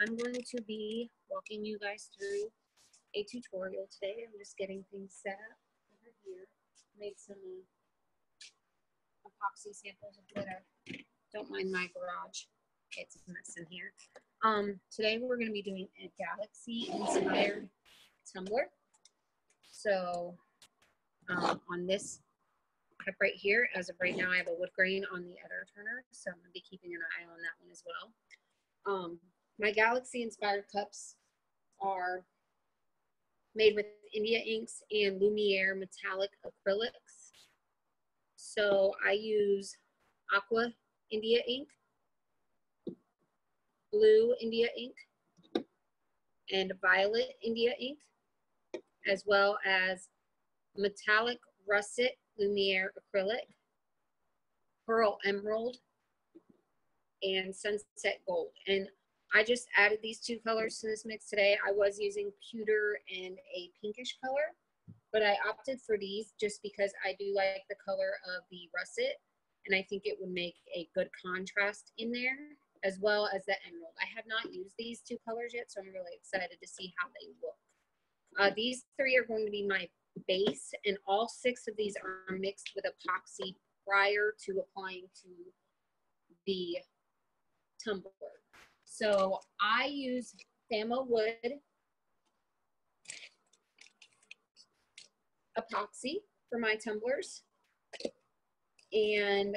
I'm going to be walking you guys through a tutorial today. I'm just getting things set up over here. Made some epoxy samples of glitter. Don't mind my garage. It's a mess in here. Today we're going to be doing a Galaxy inspired tumbler. So on this cup right here, as of right now, I have a wood grain on the other turner, so I'm going to be keeping an eye on that one as well. My Galaxy inspired cups are made with India inks and Lumiere metallic acrylics. So I use aqua India ink, blue India ink, and violet India ink, as well as metallic russet Lumiere acrylic, pearl emerald, and sunset gold. And I just added these two colors to this mix today. I was using pewter and a pinkish color, but I opted for these just because I do like the color of the russet, and I think it would make a good contrast in there, as well as the emerald. I have not used these two colors yet, so I'm really excited to see how they look. These three are going to be my base, and all 6 of these are mixed with epoxy prior to applying to the tumbler. So I use Famo wood epoxy for my tumblers, and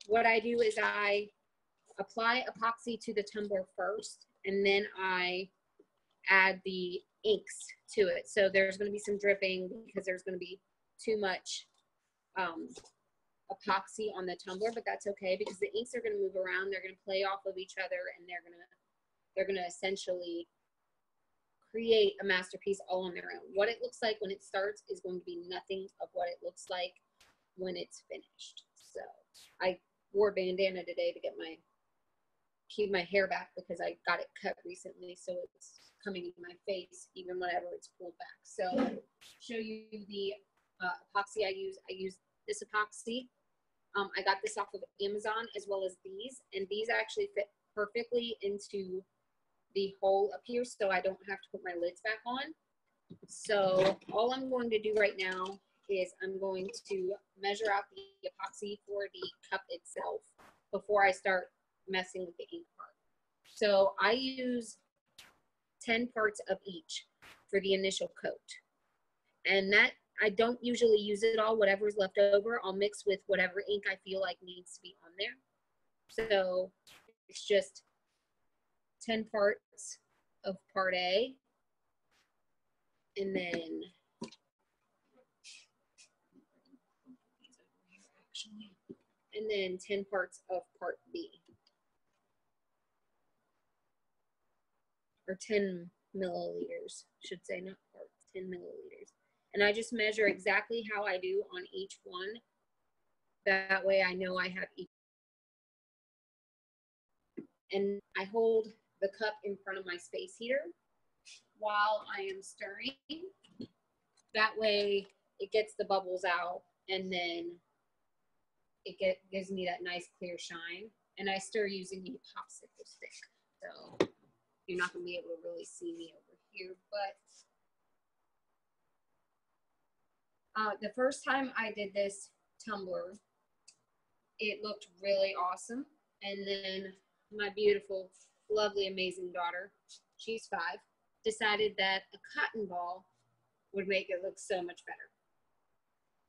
what I do is I apply epoxy to the tumbler first, and then I add the inks to it. So there's going to be some dripping because there's going to be too much epoxy on the tumbler, but that's okay because the inks are going to move around. They're going to play off of each other, and they're going to essentially create a masterpiece all on their own. What it looks like when it starts is going to be nothing of what it looks like when it's finished. So I wore a bandana today to keep my hair back because I got it cut recently, so it's coming in my face even whenever it's pulled back. So show you the epoxy I use. I use this epoxy. I got this off of Amazon, as well as these, and these actually fit perfectly into the hole up here, so I don't have to put my lids back on. So all I'm going to do right now is I'm going to measure out the epoxy for the cup itself before I start messing with the ink part. So I use 10 parts of each for the initial coat, and that I don't usually use it all. Whatever's left over, I'll mix with whatever ink I feel like needs to be on there. So it's just 10 parts of part A, and then and then 10 parts of part B, or 10 milliliters, should say, not parts, 10 milliliters. And I just measure exactly how I do on each one. That way I know I have each. And I hold the cup in front of my space heater while I am stirring. That way it gets the bubbles out, and then it gives me that nice clear shine. And I stir using the popsicle stick. So you're not going to be able to really see me over here, but the first time I did this tumbler, it looked really awesome. And then my beautiful, lovely, amazing daughter, she's 5, decided that a cotton ball would make it look so much better.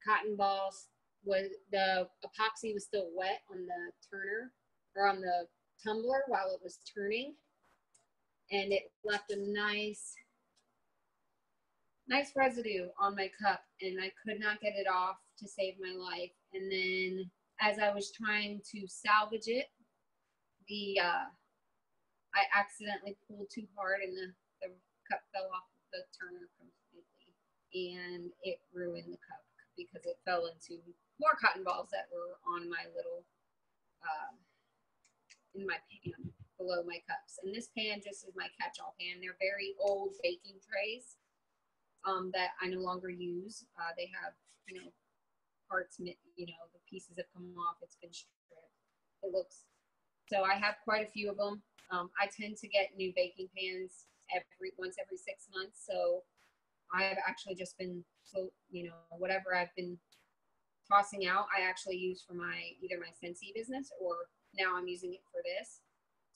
Cotton balls, the epoxy was still wet on the turner, or on the tumbler while it was turning, and it left a nice residue on my cup, and I could not get it off to save my life. And then as I was trying to salvage it, I accidentally pulled too hard, and the cup fell off of the turner completely, and it ruined the cup because it fell into more cotton balls that were on my little in my pan below my cups. And this pan just is my catch-all pan. They're very old baking trays that I no longer use. They have, parts, the pieces have come off. It's been stripped. So I have quite a few of them. I tend to get new baking pans once every 6 months. So I've actually just been, so, you know, whatever I've been tossing out, I actually use for either my Scentsy business, or now I'm using it for this.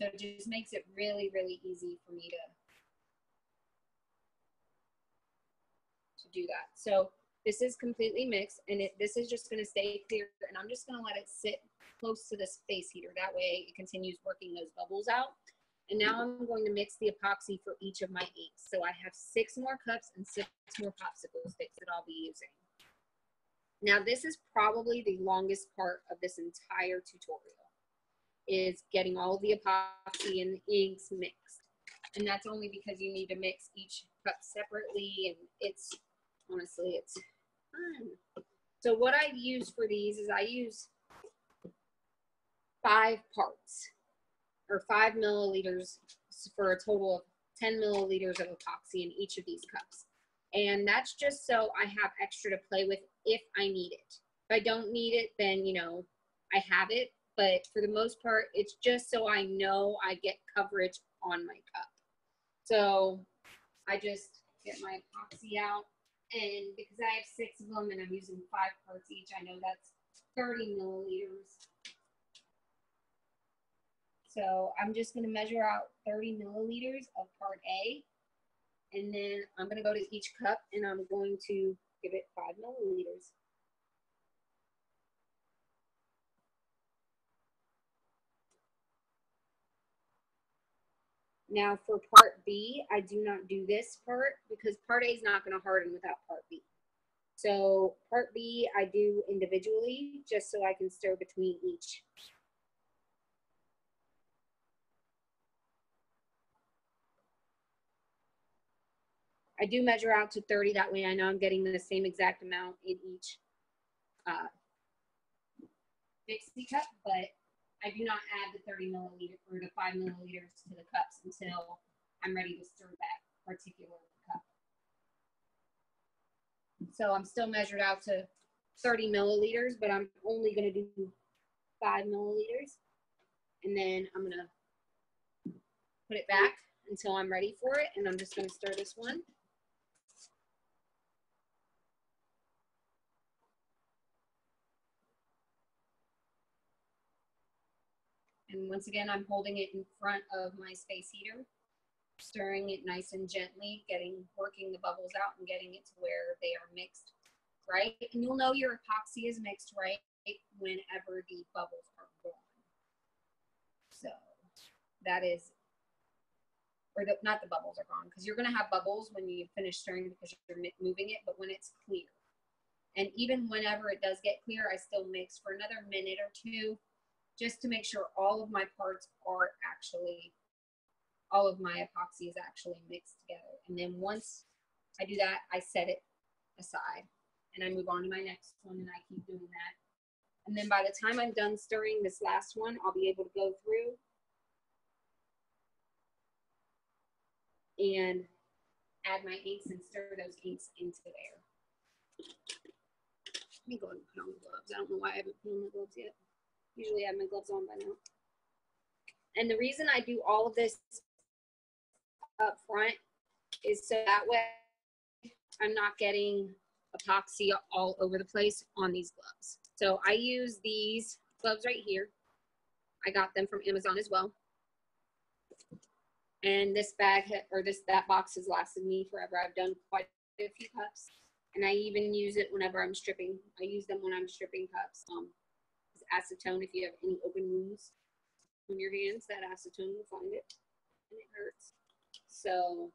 So it just makes it really, really easy for me to do that. So this is completely mixed, and this is just going to stay clear, and I'm just going to let it sit close to the space heater. That way it continues working those bubbles out. And now I'm going to mix the epoxy for each of my inks. So I have 6 more cups and 6 more popsicle sticks that I'll be using. Now this is probably the longest part of this entire tutorial, is getting all the epoxy and the inks mixed. And that's only because you need to mix each cup separately, and it's, honestly, it's fun. So what I use for these is I use 5 parts, or 5 milliliters, for a total of 10 milliliters of epoxy in each of these cups. And that's just so I have extra to play with if I need it. If I don't need it, then, you know, I have it. But for the most part, it's just so I know I get coverage on my cup. So I just get my epoxy out, and because I have 6 of them and I'm using 5 parts each, I know that's 30 milliliters. So I'm just going to measure out 30 milliliters of part A, and then I'm going to go to each cup and I'm going to give it 5 milliliters. Now for part B, I do not do this part because part A is not going to harden without part B. So part B I do individually, just so I can stir between each. I do measure out to 30, that way I know I'm getting the same exact amount in each Dixie cup, but I do not add the 30 milliliter or the 5 milliliters to the cups until I'm ready to stir that particular cup. So I'm still measured out to 30 milliliters, but I'm only going to do 5 milliliters. And then I'm going to put it back until I'm ready for it. And I'm just going to stir this one. And once again, I'm holding it in front of my space heater, stirring it nice and gently, working the bubbles out and getting it to where they are mixed right. And you'll know your epoxy is mixed right whenever the bubbles are gone. So that is, or not the bubbles are gone, because you're going to have bubbles when you finish stirring because you're moving it, but when it's clear. And even whenever it does get clear, I still mix for another minute or 2, just to make sure all of my parts are actually, all of my epoxy is actually mixed together. And then once I do that, I set it aside and I move on to my next one, and I keep doing that. And then by the time I'm done stirring this last one, I'll be able to go through and add my inks and stir those inks into there. Let me go ahead and put on the gloves. I don't know why I haven't put on the gloves yet. Usually I have my gloves on by now. And the reason I do all of this up front is so that way I'm not getting epoxy all over the place on these gloves. So I use these gloves right here. I got them from Amazon as well. And this bag, or that box has lasted me forever. I've done quite a few cups. And I even use it whenever I'm stripping. I use them when I'm stripping cups. Acetone, if you have any open wounds on your hands, that acetone will find it, and it hurts. So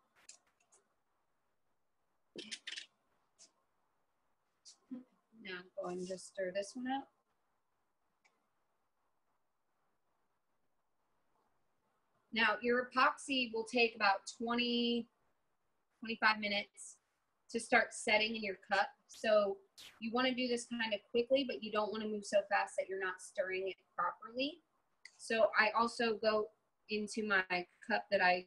now go ahead and just stir this one up. Now your epoxy will take about 20, 25 minutes to start setting in your cup. So you want to do this kind of quickly, but you don't want to move so fast that you're not stirring it properly. So I also go into my cup that I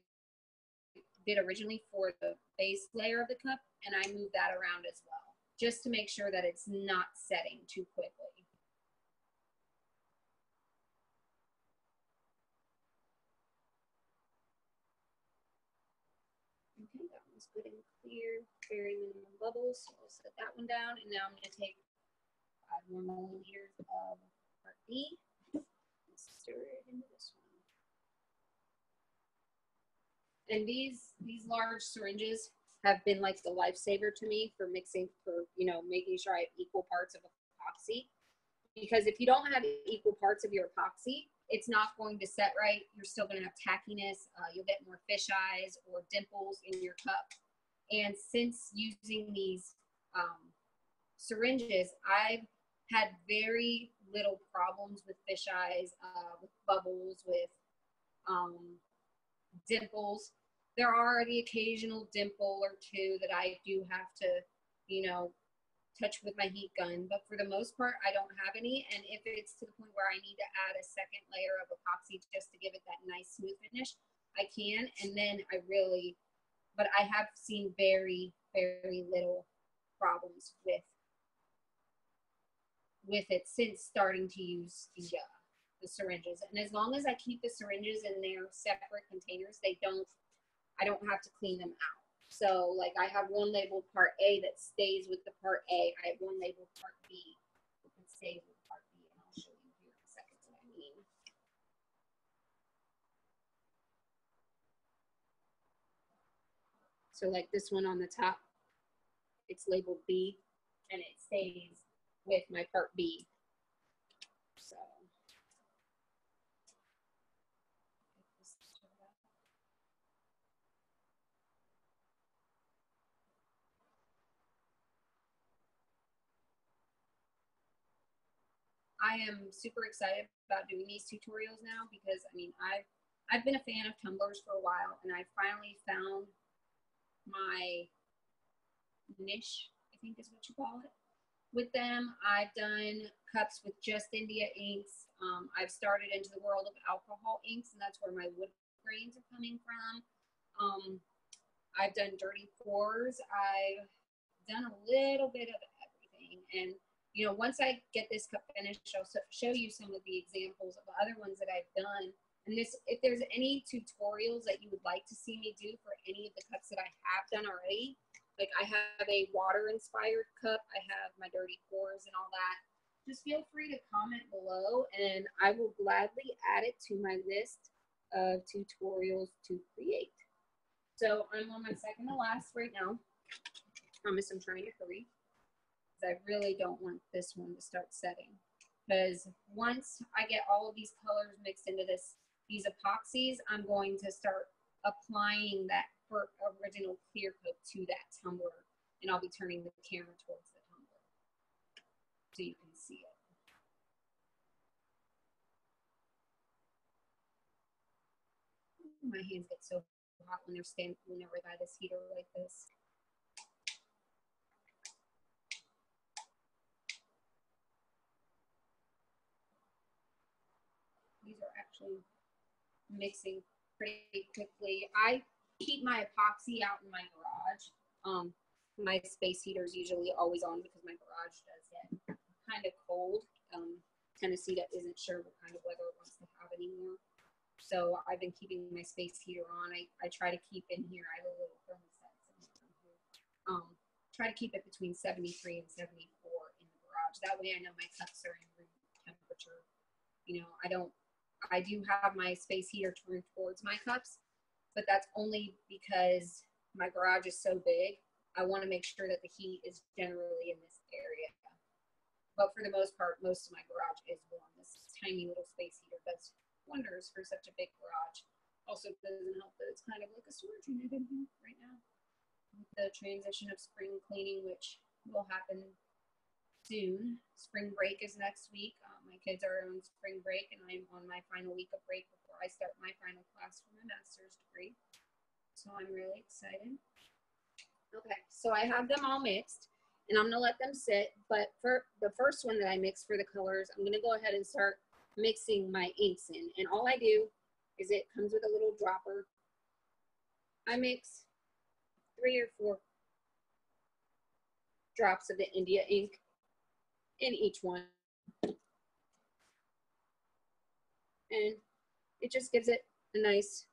did originally for the base layer of the cup, and I move that around as well, just to make sure that it's not setting too quickly. good and clear, very minimum bubbles. So I'll set that one down, and now I'm going to take 5 more milliliters of part B and stir it into this one. And these large syringes have been like the lifesaver to me for mixing, for, you know, making sure I have equal parts of epoxy. Because if you don't have equal parts of your epoxy, it's not going to set right. You're still going to have tackiness. You'll get more fish eyes or dimples in your cup. And since using these syringes, I've had very little problems with fish eyes, with bubbles, with dimples. There are the occasional dimple or two that I do have to, you know, touch with my heat gun, but for the most part, I don't have any. And if it's to the point where I need to add a second layer of epoxy just to give it that nice smooth finish, I can. And then but I have seen very, very little problems with it since starting to use the syringes. And as long as I keep the syringes in their separate containers, I don't have to clean them out. So like I have one labeled part A that stays with the part A. I have one labeled part B that stays with part B. And I'll show you here in a second what I mean. So like this one on the top, it's labeled B and it stays with my part B. So I am super excited about doing these tutorials now because I mean I've been a fan of tumblers for a while, and I finally found my niche, I think is what you call it, with them. I've done cups with just India inks. I've started into the world of alcohol inks, and that's where my wood grains are coming from. I've done dirty pours. I've done a little bit of everything, and you know, once I get this cup finished, I'll show you some of the examples of other ones that I've done. And if there's any tutorials that you would like to see me do for any of the cups that I have done already, like I have a water-inspired cup, I have my dirty pours and all that, just feel free to comment below, and I will gladly add it to my list of tutorials to create. So I'm on my second to last right now. I promise I'm trying to hurry. I really don't want this one to start setting, because once I get all of these colors mixed into these epoxies, I'm going to start applying that original clear coat to that tumbler, and I'll be turning the camera towards the tumbler so you can see it. My hands get so hot when they're by this heater like this. These are actually mixing pretty quickly. I keep my epoxy out in my garage. My space heater is usually always on because my garage does get kind of cold. Tennessee isn't sure what kind of weather it wants to have anymore. So I've been keeping my space heater on. I try to keep in here, I have a little thermostat sitting here. Try to keep it between 73 and 74 in the garage. That way I know my cups are in room temperature. You know, I do have my space heater turned towards my cups, but that's only because my garage is so big. I want to make sure that the heat is generally in this area. But for the most part, most of my garage is warm. This tiny little space heater does wonders for such a big garage. Also doesn't help that it's kind of like a storage unit in here right now. With the transition of spring cleaning, which will happen soon. Spring break is next week. My kids are on spring break, and I'm on my final week of break before I start my final class for my master's degree. So I'm really excited. Okay, so I have them all mixed, and I'm gonna let them sit. But for the first one that I mix for the colors, I'm gonna go ahead and start mixing my inks in. And all I do is, it comes with a little dropper. I mix 3 or 4 drops of the India ink in each one. And it just gives it a nice,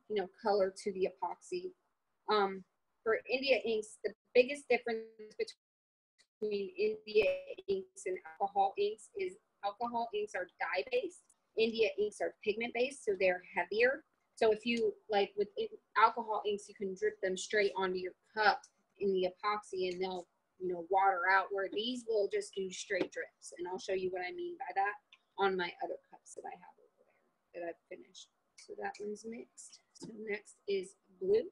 you know, color to the epoxy. for India inks, the biggest difference between India inks and alcohol inks is alcohol inks are dye-based. India inks are pigment-based, so they're heavier. So if you, like with alcohol inks, you can drip them straight onto your cup in the epoxy and they'll, you know, water out, where these will just do straight drips. And I'll show you what I mean by that on my other cups that I have over there that I've finished. So that one's mixed. So next is blue.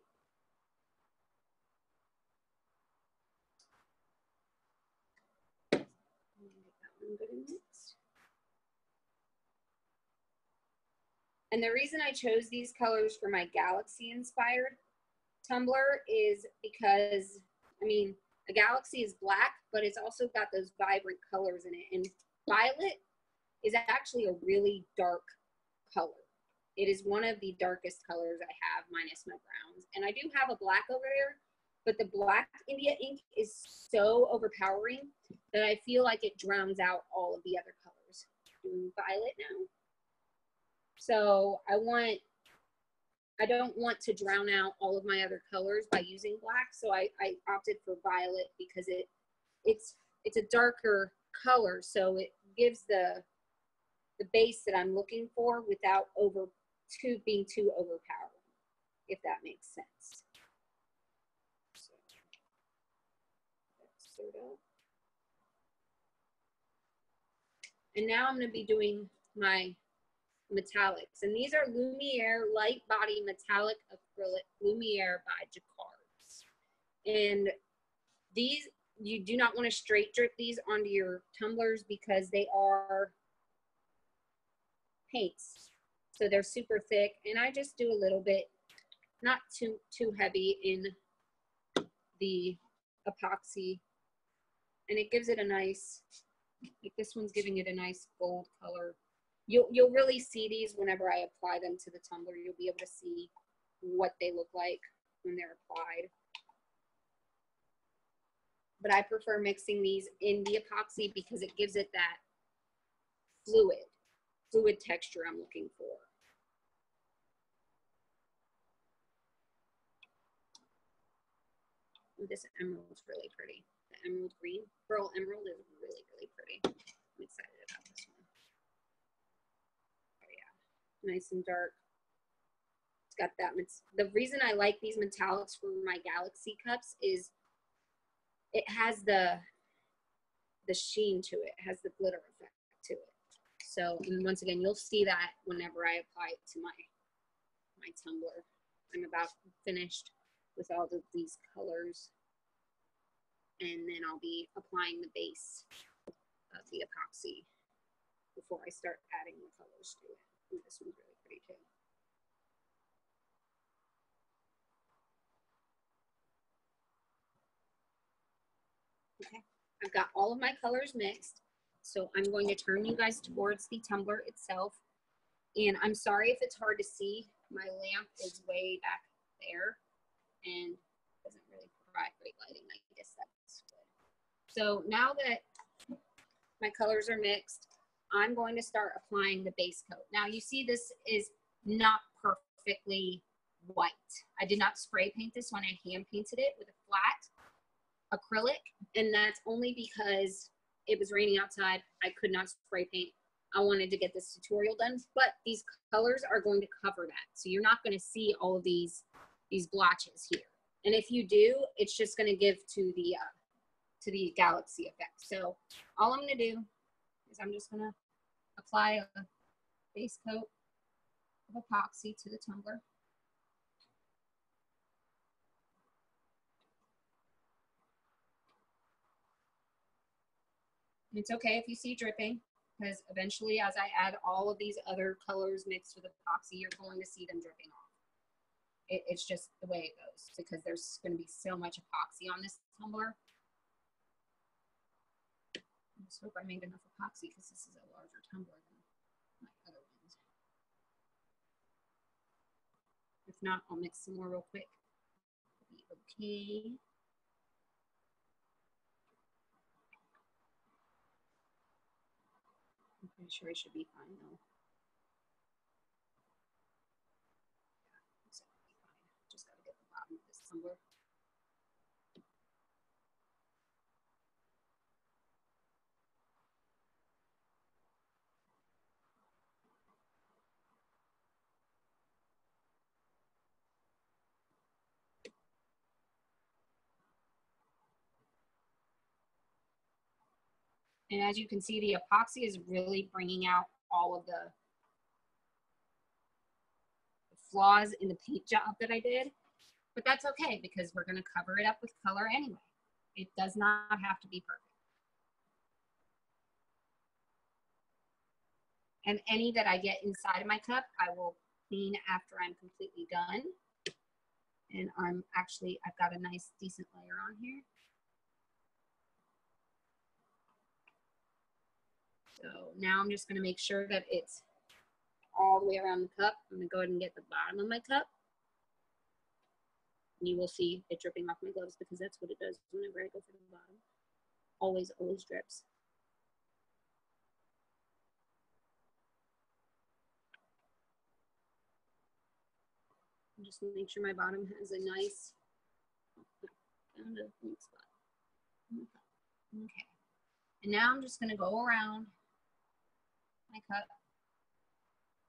Get that one good and mixed. And the reason I chose these colors for my Galaxy inspired tumbler is because, I mean, a Galaxy is black, but it's also got those vibrant colors in it. And violet is actually a really dark color. It is one of the darkest colors I have, minus my browns. And I do have a black over there, but the black India ink is so overpowering that I feel like it drowns out all of the other colors. Doing violet now. So I don't want to drown out all of my other colors by using black. So I opted for violet because it's a darker color. So it gives the base that I'm looking for without being too overpowering, if that makes sense. So that's sort of. And now I'm going to be doing my metallics, and these are Lumiere light body metallic acrylic Lumiere by Jacquard's. And these, you do not want to straight drip these onto your tumblers because they are paints, so they're super thick. And I just do a little bit, not too heavy, in the epoxy, and it gives it a nice, like this one's giving it a nice gold color. You'll really see these whenever I apply them to the tumbler. You'll be able to see what they look like when they're applied. But I prefer mixing these in the epoxy because it gives it that fluid texture I'm looking for. Ooh, this emerald's really pretty. The emerald green, pearl emerald is really, really pretty. I'm excited about this one. Nice and dark. It's got that. The reason I like these metallics for my Galaxy cups is it has the sheen to it. It has the glitter effect to it. So, and once again, you'll see that whenever I apply it to my tumbler. I'm about finished with all of these colors, and then I'll be applying the base of the epoxy before I start adding the colors to it. Ooh, this one's really pretty too. Okay, I've got all of my colors mixed. So I'm going to turn you guys towards the tumbler itself. And I'm sorry if it's hard to see. My lamp is way back there and doesn't really provide great lighting. I guess that's good. So now that my colors are mixed, I'm going to start applying the base coat. Now you see this is not perfectly white. I did not spray paint this one. I hand painted it with a flat acrylic, and that's only because it was raining outside. I could not spray paint. I wanted to get this tutorial done, but these colors are going to cover that. So you're not going to see all of these blotches here. And if you do, it's just going to give to the Galaxy effect. So all I'm going to do is I'm just going to apply a base coat of epoxy to the tumbler. It's okay if you see dripping, because eventually as I add all of these other colors mixed with epoxy, you're going to see them dripping off. It's just the way it goes, because there's going to be so much epoxy on this tumbler. I just hope I made enough epoxy, because this is a larger tumbler than my other ones. If not, I'll mix some more real quick. It'll be okay. I'm pretty sure I should be fine though. Yeah, fine. Just gotta get the bottom of this tumbler. And as you can see, the epoxy is really bringing out all of the flaws in the paint job that I did. But that's okay because we're going to cover it up with color anyway. It does not have to be perfect. And any that I get inside of my cup, I will clean after I'm completely done. And I've got a nice decent layer on here. So now I'm just going to make sure that it's all the way around the cup. I'm going to go ahead and get the bottom of my cup. And you will see it dripping off my gloves because that's what it does whenever I go for the bottom. Always, always drips. Just make sure my bottom has a nice, found a pink spot. Okay. And now I'm just going to go around my cup,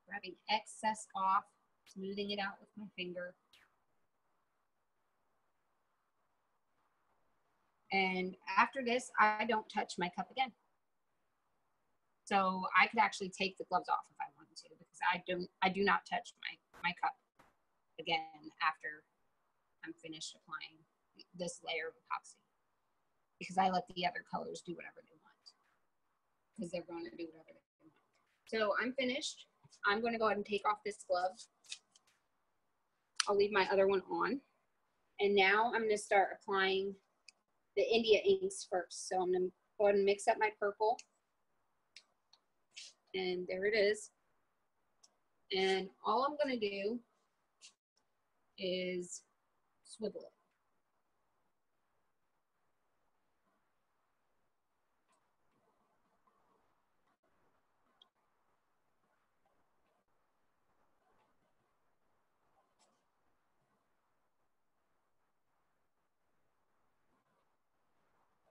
grabbing excess off, smoothing it out with my finger. And after this, I don't touch my cup again. So I could actually take the gloves off if I wanted to, because I do not touch my cup again after I'm finished applying this layer of epoxy, because I let the other colors do whatever they want, because they're going to do whatever they want. So I'm finished. I'm going to go ahead and take off this glove. I'll leave my other one on. And now I'm going to start applying the India inks first. So I'm going to go ahead and mix up my purple. And there it is. And all I'm going to do is swivel it.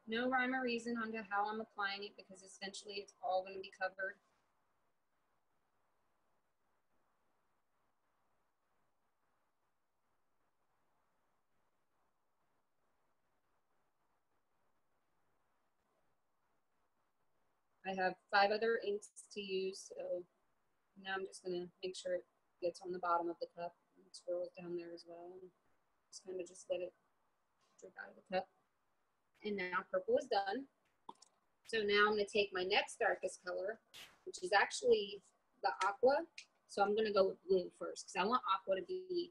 No rhyme or reason onto how I'm applying it, because essentially it's all going to be covered. I have 5 other inks to use, so now I'm just going to make sure it gets on the bottom of the cup and swirls down there as well. Just kind of just let it drip out of the cup. And now purple is done. So now I'm going to take my next darkest color, which is actually the aqua. So I'm going to go with blue first, because I want aqua to be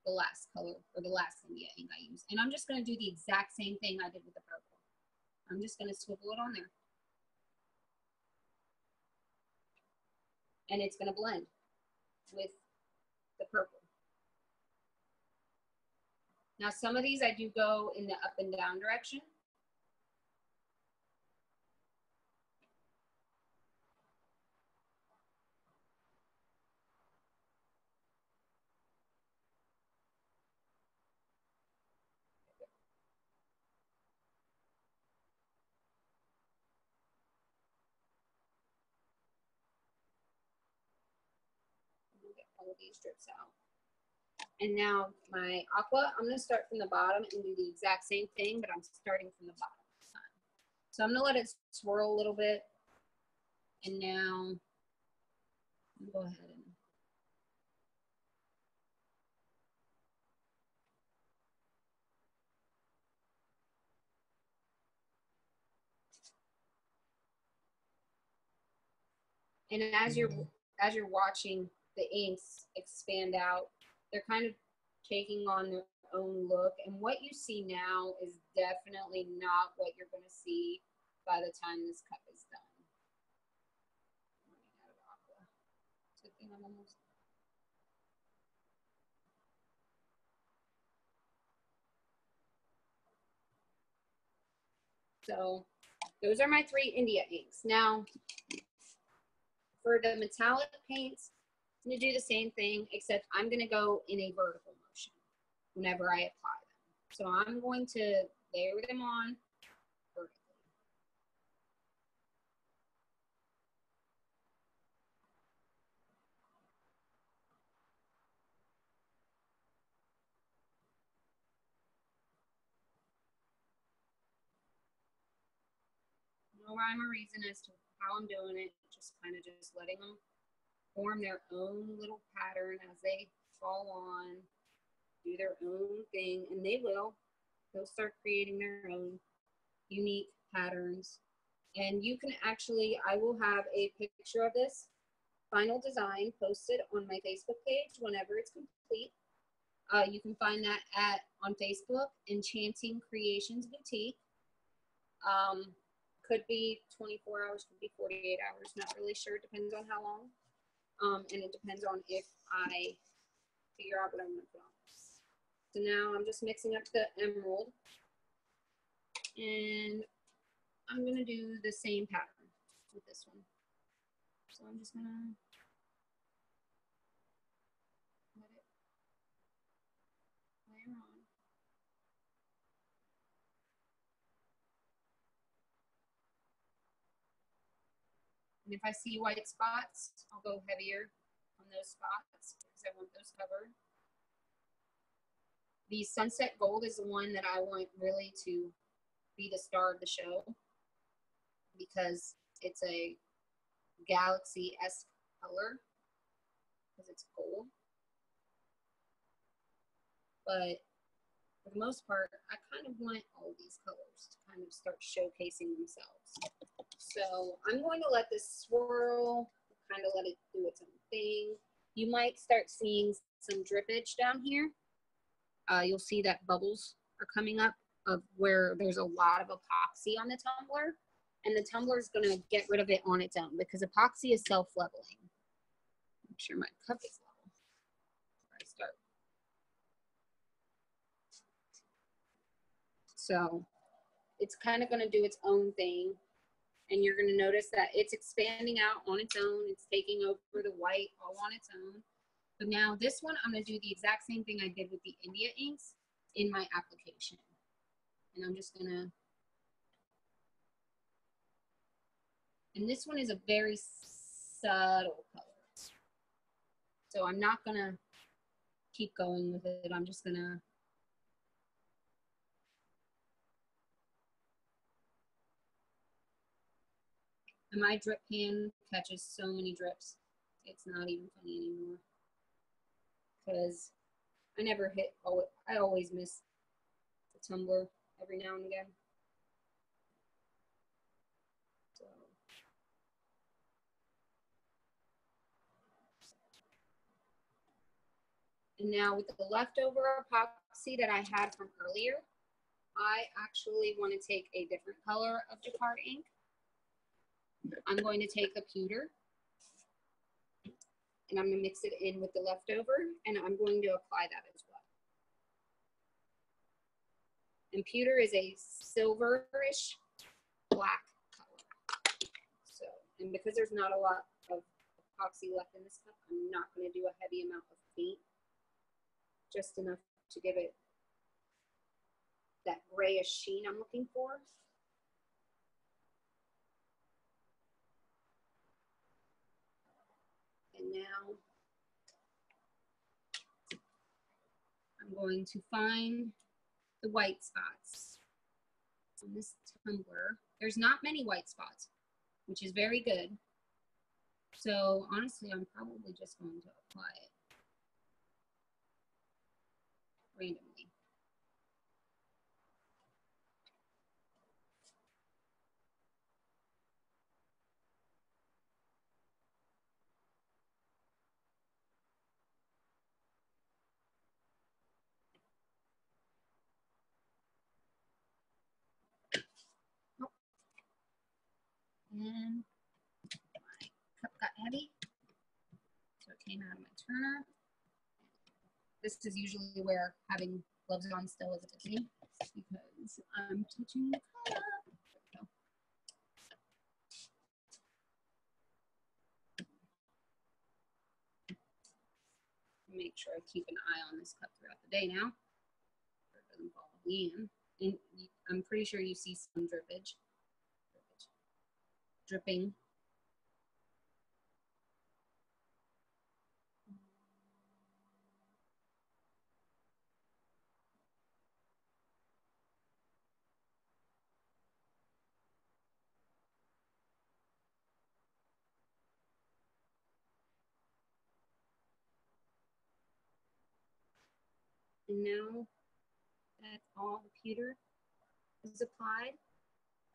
the last color, or the last India ink I use. And I'm just going to do the exact same thing I did with the purple. I'm just going to swivel it on there. And it's going to blend with the purple. Now some of these I do go in the up and down direction. Get all of these drips out. And now my aqua, I'm going to start from the bottom and do the exact same thing, but I'm starting from the bottom this time. So I'm going to let it swirl a little bit. And now go ahead and as you're watching the inks expand out, they're kind of taking on their own look. And what you see now is definitely not what you're going to see by the time this cup is done. I'm running out of aqua. Good thing I'm almost. So those are my 3 India inks. Now, for the metallic paints, I'm going to do the same thing, except I'm going to go in a vertical motion whenever I apply them. So I'm going to layer them on vertically. no rhyme or reason as to how I'm doing it. Just kind of just letting them form their own little pattern as they fall on, do their own thing, and they will. They'll start creating their own unique patterns. And you can actually, I will have a picture of this final design posted on my Facebook page whenever it's complete. You can find that on Facebook, Enchanting Creations Boutique. Could be 24 hours, could be 48 hours, not really sure. It depends on how long. And it depends on if I figure out what I'm going to put on. So now I'm just mixing up the emerald. And I'm going to do the same pattern with this one. So I'm just going to let it layer on. And if I see white spots, I'll go heavier on those spots because I want those covered. The sunset gold is the one that I want really to be the star of the show because it's a galaxy-esque color because it's gold. But for the most part, I kind of want all of these colors to kind of start showcasing themselves. So I'm going to let this swirl, kind of let it do its own thing. You might start seeing some drippage down here. You'll see that bubbles are coming up of where there's a lot of epoxy on the tumbler, and the tumbler is going to get rid of it on its own because epoxy is self-leveling. Make sure my cup is level before I start. So it's kind of going to do its own thing, and you're going to notice that it's expanding out on its own. It's taking over the white all on its own. But now this one, I'm going to do the exact same thing I did with the India inks in my application. And I'm just going to, and this one is a very subtle color. So I'm not going to keep going with it. I'm just going to, and my drip pan catches so many drips. It's not even funny anymore. Because I never hit, I always miss the tumbler every now and again. So. And now with the leftover epoxy that I had from earlier, I actually want to take a different color of Jacquard ink. I'm going to take a pewter and I'm going to mix it in with the leftover, and I'm going to apply that as well. And pewter is a silverish black color. So, and because there's not a lot of epoxy left in this cup, I'm not going to do a heavy amount of paint, just enough to give it that grayish sheen I'm looking for. And now I'm going to find the white spots on this tumbler. There's not many white spots, which is very good. So honestly, I'm probably just going to apply it randomly. And my cup got heavy, so it came out of my turner. This is usually where having gloves on still is a good thing because I'm touching the color. There we go. Make sure I keep an eye on this cup throughout the day now, so it doesn't fall in. And I'm pretty sure you see some dripping. And now that all the pewter is applied,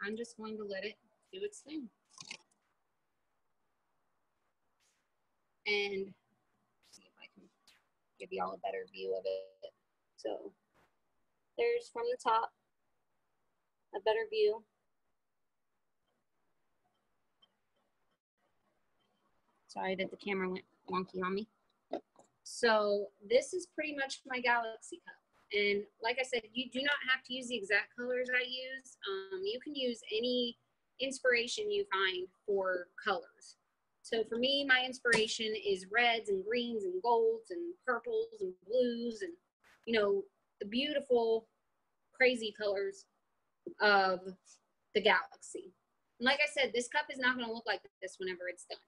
I'm just going to let it do its thing. And see if I can give y'all a better view of it. So there's from the top a better view. Sorry that the camera went wonky on me. So this is pretty much my Galaxy cup. And like I said, you do not have to use the exact colors I use. You can use any inspiration you find for colors. So for me, my inspiration is reds and greens and golds and purples and blues and, you know, the beautiful, crazy colors of the Galaxy. And like I said, this cup is not going to look like this whenever it's done.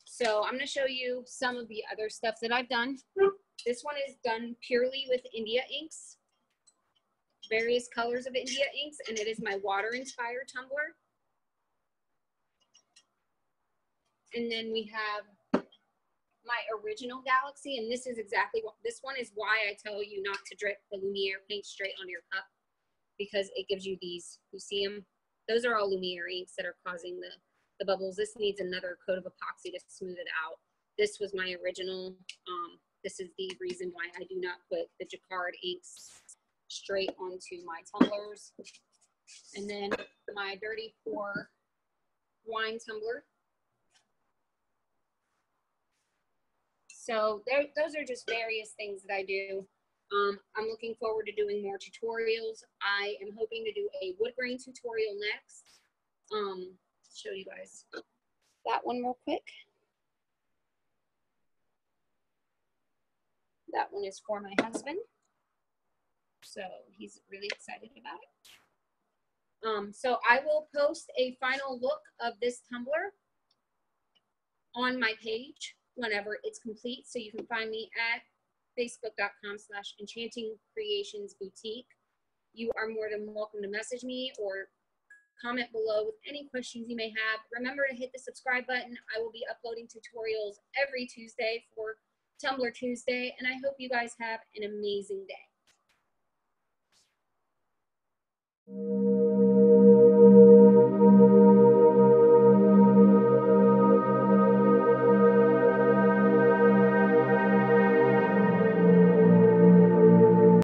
So I'm going to show you some of the other stuff that I've done. This one is done purely with India inks, various colors of India inks, and it is my water-inspired tumbler. And then we have my original Galaxy, and this is exactly what, this one is why I tell you not to drip the Lumiere paint straight on your cup, because it gives you these, you see them? Those are all Lumiere inks that are causing the bubbles. This needs another coat of epoxy to smooth it out. This was my original. This is the reason why I do not put the Jacquard inks straight onto my tumblers. And then my Dirty Pour wine tumbler. So those are just various things that I do. I'm looking forward to doing more tutorials. I am hoping to do a wood grain tutorial next. Show you guys that one real quick. That one is for my husband, so he's really excited about it. So I will post a final look of this tumbler on my page whenever it's complete, so you can find me at facebook.com/enchantingcreationsboutique. You are more than welcome to message me or comment below with any questions you may have. Remember to hit the subscribe button. I will be uploading tutorials every Tuesday for Tumbler Tuesday, and I hope you guys have an amazing day.